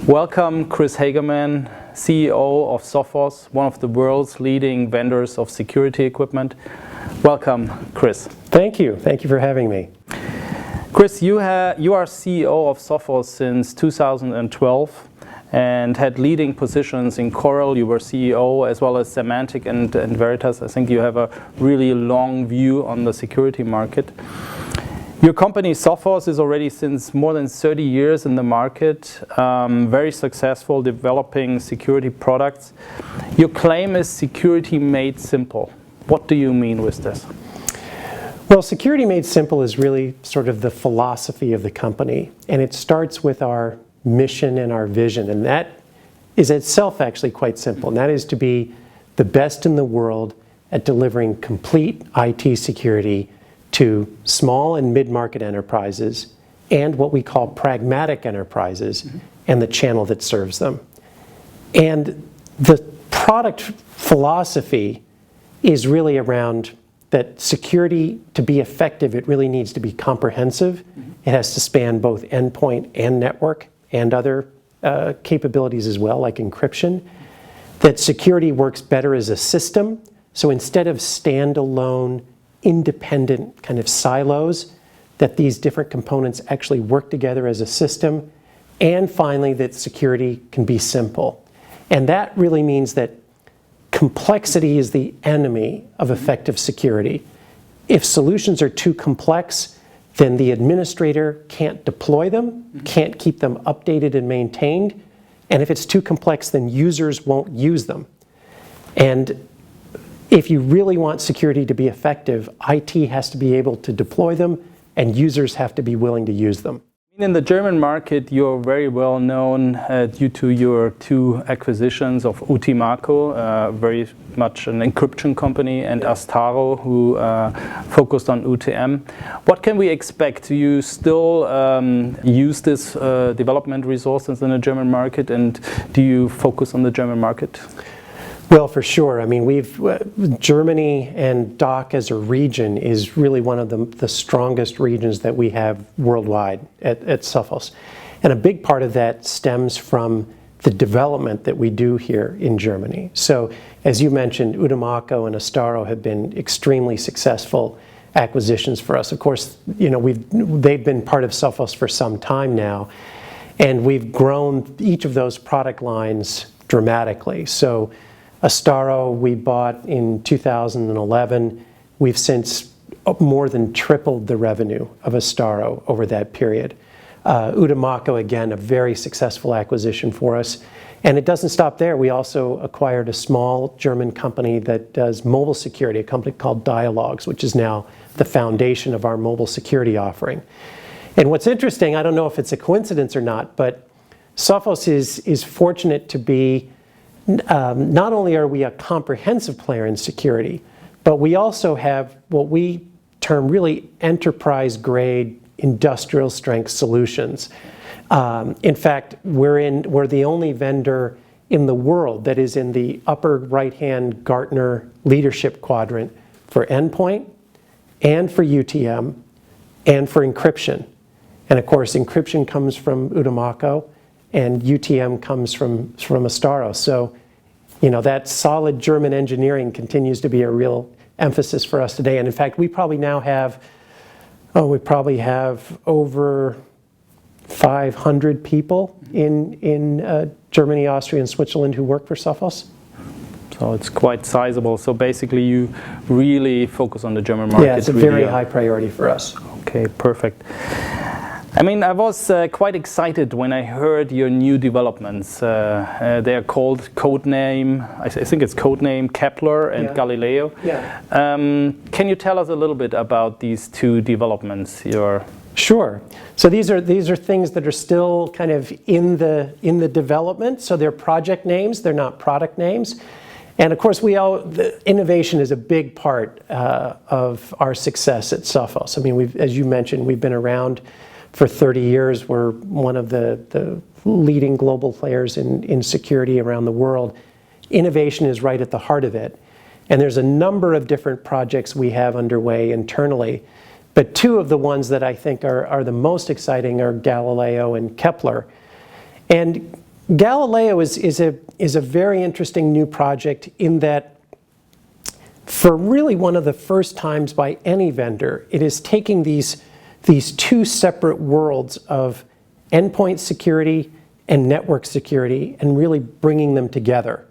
Welcome, Kris Hagerman, CEO of Sophos, one of the world's leading vendors of security equipment. Welcome, Kris. Thank you. Thank you for having me. Kris, you are CEO of Sophos since 2012 and had leading positions in Coral. You were CEO as well as Semantic and Veritas. I think you have a really long view on the security market. Your company, Sophos, is already since more than 30 years in the market, very successful developing security products. Your claim is security made simple. What do you mean with this? Well, security made simple is really sort of the philosophy of the company, and it starts with our mission and our vision, and that is itself actually quite simple, and that is to be the best in the world at delivering complete IT security to small and mid-market enterprises and what we call pragmatic enterprises and the channel that serves them. And the product philosophy is really around that security, to be effective, it really needs to be comprehensive. It has to span both endpoint and network and other capabilities as well, like encryption. That security works better as a system. So instead of standalone, independent kind of silos, that these different components actually work together as a system. And finally, that security can be simple. And that really means that complexity is the enemy of effective security. If solutions are too complex, then the administrator can't deploy them, can't keep them updated and maintained. And if it's too complex, then users won't use them. And if you really want security to be effective, IT has to be able to deploy them, and users have to be willing to use them. In the German market, you're very well known due to your two acquisitions of Utimaco, very much an encryption company, and Astaro, who focused on UTM. What can we expect? Do you still use this development resources in the German market, and do you focus on the German market? Well, for sure. I mean, Germany and DACH as a region is really one of the strongest regions that we have worldwide at Sophos. And a big part of that stems from the development that we do here in Germany. So, as you mentioned, Utimaco and Astaro have been extremely successful acquisitions for us. Of course, you know, they've been part of Sophos for some time now, and we've grown each of those product lines dramatically. So, Astaro we bought in 2011. We've since more than tripled the revenue of Astaro over that period. Utimaco, again, a very successful acquisition for us. And it doesn't stop there. We also acquired a small German company that does mobile security, a company called Dialogues, which is now the foundation of our mobile security offering. And what's interesting, I don't know if it's a coincidence or not, but Sophos is fortunate to be not only are we a comprehensive player in security, but we also have what we term really enterprise-grade industrial strength solutions. In fact, we're the only vendor in the world that is in the upper right-hand Gartner leadership quadrant for endpoint and for UTM and for encryption. And of course, encryption comes from Utimaco, and UTM comes from Astaro. So, you know, that solid German engineering continues to be a real emphasis for us today. And in fact, we probably now have, over 500 people in Germany, Austria, and Switzerland who work for Sophos. So it's quite sizable. So basically, you really focus on the German market. Yeah, it's a very high priority for us. Okay, perfect. I mean, I was quite excited when I heard your new developments. They are called codename, I think it's codename Kepler and Galileo. Yeah. Can you tell us a little bit about these two developments? Sure. So these are things that are still kind of in the development. So they're project names. They're not product names. And of course, the innovation is a big part of our success at Sophos. I mean, as you mentioned, we've been around for 30 years. We're one of the leading global players in security around the world. Innovation is right at the heart of it. And there's a number of different projects we have underway internally. But two of the ones that I think are the most exciting are Galileo and Kepler. And Galileo is a very interesting new project in that for really one of the first times by any vendor, it is taking these two separate worlds of endpoint security and network security and really bringing them together.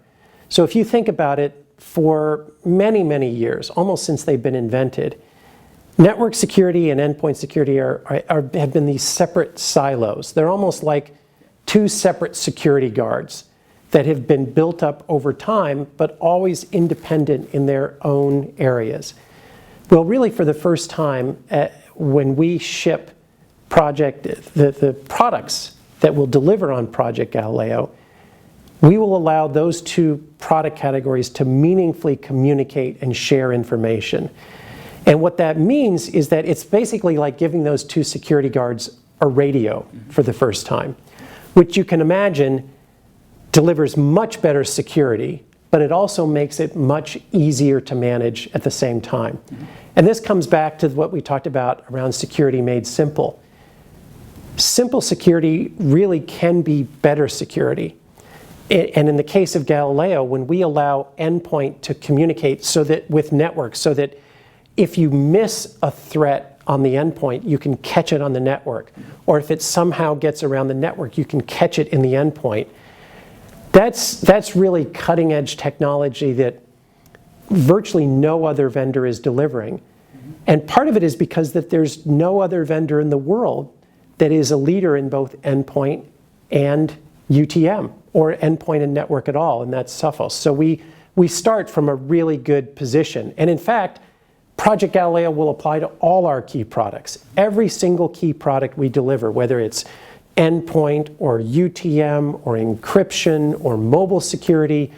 So if you think about it, for many, many years, almost since they've been invented, network security and endpoint security have been these separate silos. They're almost like two separate security guards that have been built up over time, but always independent in their own areas. Well, really for the first time, when we ship the products that will deliver on Project Galileo, we will allow those two product categories to meaningfully communicate and share information. And what that means is that it's basically like giving those two security guards a radio for the first time, which you can imagine delivers much better security, but it also makes it much easier to manage at the same time. And this comes back to what we talked about around security made simple. Simple security really can be better security. And in the case of Galileo, when we allow endpoint to communicate so that with networks, so that if you miss a threat on the endpoint, you can catch it on the network. Or if it somehow gets around the network, you can catch it in the endpoint. That's really cutting edge technology that virtually no other vendor is delivering. And part of it is because that there's no other vendor in the world that is a leader in both endpoint and UTM, or endpoint and network at all, and that's Sophos. So we start from a really good position. And in fact, Project Galileo will apply to all our key products. Every single key product we deliver, whether it's endpoint or UTM or encryption or mobile security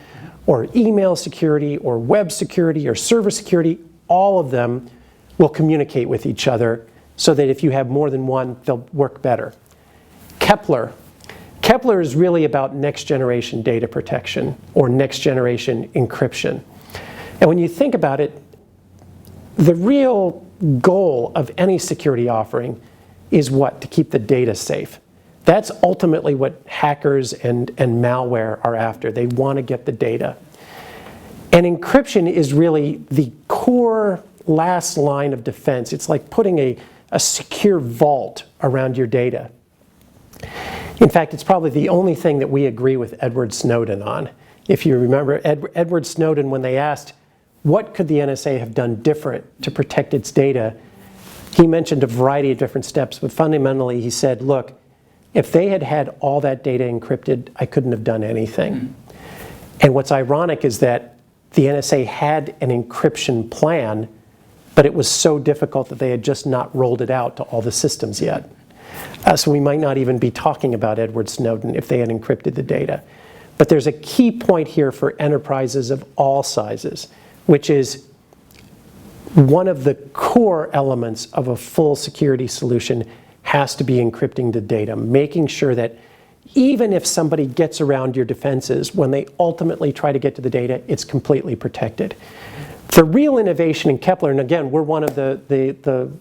or email security or web security or server security, all of them will communicate with each other so that if you have more than one, they'll work better. Kepler is really about next generation data protection or next generation encryption. And when you think about it, the real goal of any security offering is what? To keep the data safe. That's ultimately what hackers and malware are after. They want to get the data. And encryption is really the core last line of defense. It's like putting a secure vault around your data. In fact, it's probably the only thing that we agree with Edward Snowden on. If you remember, Edward Snowden, when they asked, what could the NSA have done different to protect its data, he mentioned a variety of different steps, but fundamentally he said, look, if they had had all that data encrypted, I couldn't have done anything. And what's ironic is that the NSA had an encryption plan, but it was so difficult that they had just not rolled it out to all the systems yet. So we might not even be talking about Edward Snowden if they had encrypted the data. But there's a key point here for enterprises of all sizes, which is one of the core elements of a full security solution has to be encrypting the data, making sure that even if somebody gets around your defenses, when they ultimately try to get to the data, it's completely protected. The real innovation in Kepler, and again, we're one of the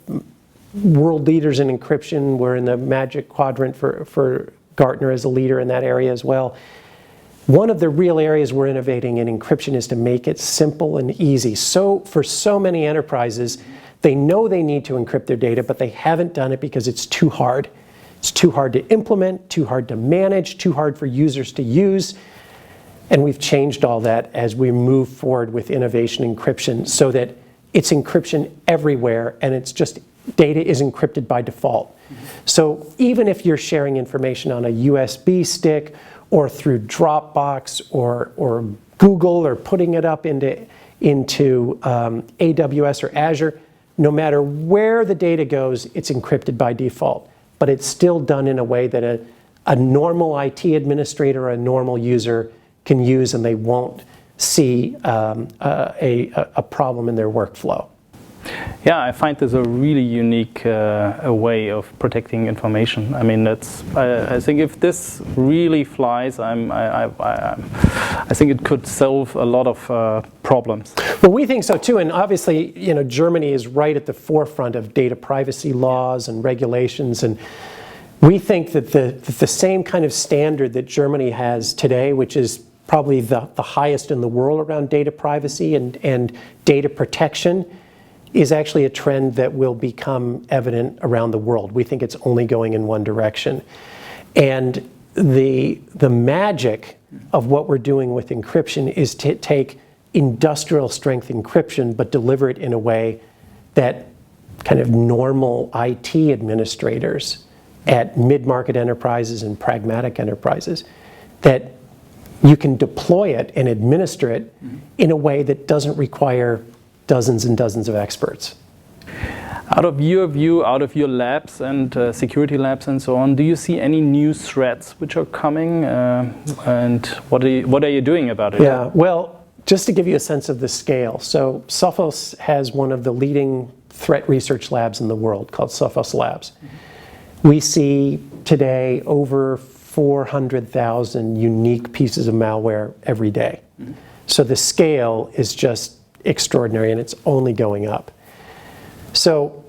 world leaders in encryption. We're in the Magic Quadrant for Gartner as a leader in that area as well. One of the real areas we're innovating in encryption is to make it simple and easy. So for so many enterprises, they know they need to encrypt their data, but they haven't done it because it's too hard. It's too hard to implement, too hard to manage, too hard for users to use. And we've changed all that as we move forward with innovation encryption so that it's encryption everywhere and it's just data is encrypted by default. So even if you're sharing information on a USB stick or through Dropbox or Google or putting it up into AWS or Azure, no matter where the data goes, it's encrypted by default. But it's still done in a way that a normal IT administrator or a normal user can use and they won't see a problem in their workflow. Yeah, I find this a really unique way of protecting information. I mean, I think if this really flies, I think it could solve a lot of problems. Well, we think so too, and obviously, Germany is right at the forefront of data privacy laws and regulations, and We think that the same kind of standard that Germany has today, which is probably the highest in the world around data privacy and data protection, is actually a trend that will become evident around the world. We think it's only going in one direction. And the magic of what we're doing with encryption is to take industrial strength encryption but deliver it in a way that kind of normal IT administrators at mid-market enterprises and pragmatic enterprises, that you can deploy it and administer it in a way that doesn't require dozens and dozens of experts. Out of your view, out of your labs and security labs and so on, do you see any new threats which are coming, and what are you doing about it? Yeah, well, just to give you a sense of the scale, so Sophos has one of the leading threat research labs in the world called Sophos Labs. We see today over 400,000 unique pieces of malware every day. So the scale is just extraordinary, and it's only going up. So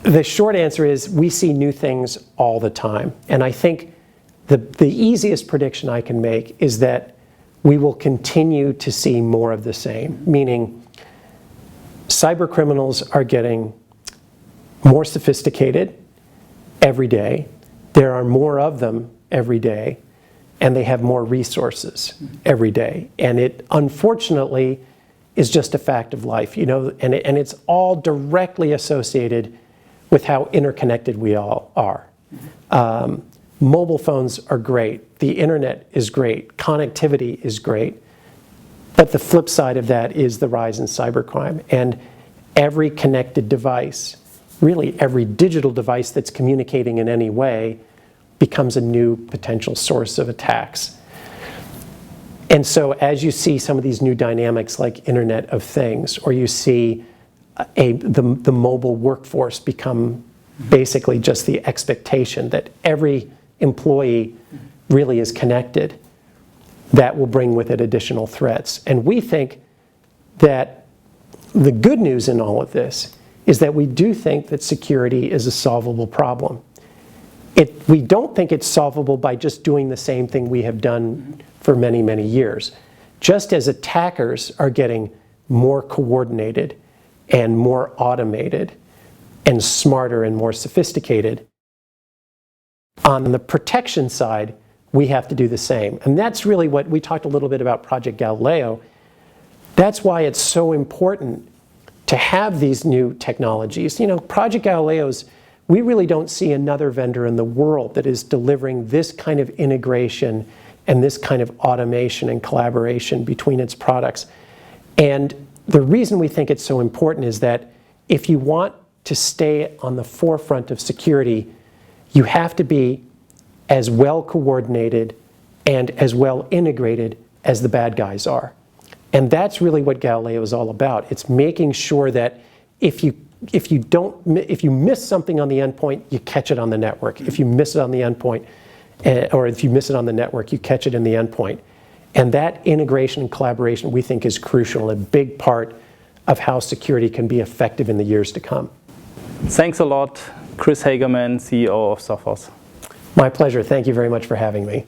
the short answer is we see new things all the time. And I think the easiest prediction I can make is that we will continue to see more of the same, meaning cyber criminals are getting more sophisticated every day. There are more of them every day, and they have more resources every day. And it, unfortunately, is just a fact of life, and it's all directly associated with how interconnected we all are. Mobile phones are great, the internet is great, connectivity is great, but the flip side of that is the rise in cybercrime. And every connected device, really every digital device that's communicating in any way, becomes a new potential source of attacks. And so as you see some of these new dynamics like Internet of Things, or you see the mobile workforce become basically just the expectation that every employee really is connected, that will bring with it additional threats. And we think that the good news in all of this is that we do think that security is a solvable problem. We don't think it's solvable by just doing the same thing we have done for many, many years. Just as attackers are getting more coordinated and more automated and smarter and more sophisticated, on the protection side, we have to do the same. And that's really what we talked a little bit about Project Galileo. That's why it's so important to have these new technologies. Project Galileo's, we really don't see another vendor in the world that is delivering this kind of integration and this kind of automation and collaboration between its products. And the reason we think it's so important is that if you want to stay on the forefront of security, you have to be as well coordinated and as well integrated as the bad guys are. And that's really what Galileo is all about. It's making sure that if you miss something on the endpoint, you catch it on the network. If you miss it on the endpoint, or if you miss it on the network, you catch it in the endpoint. And that integration and collaboration, we think, is crucial, a big part of how security can be effective in the years to come. Thanks a lot, Kris Hagerman, CEO of Sophos. My pleasure. Thank you very much for having me.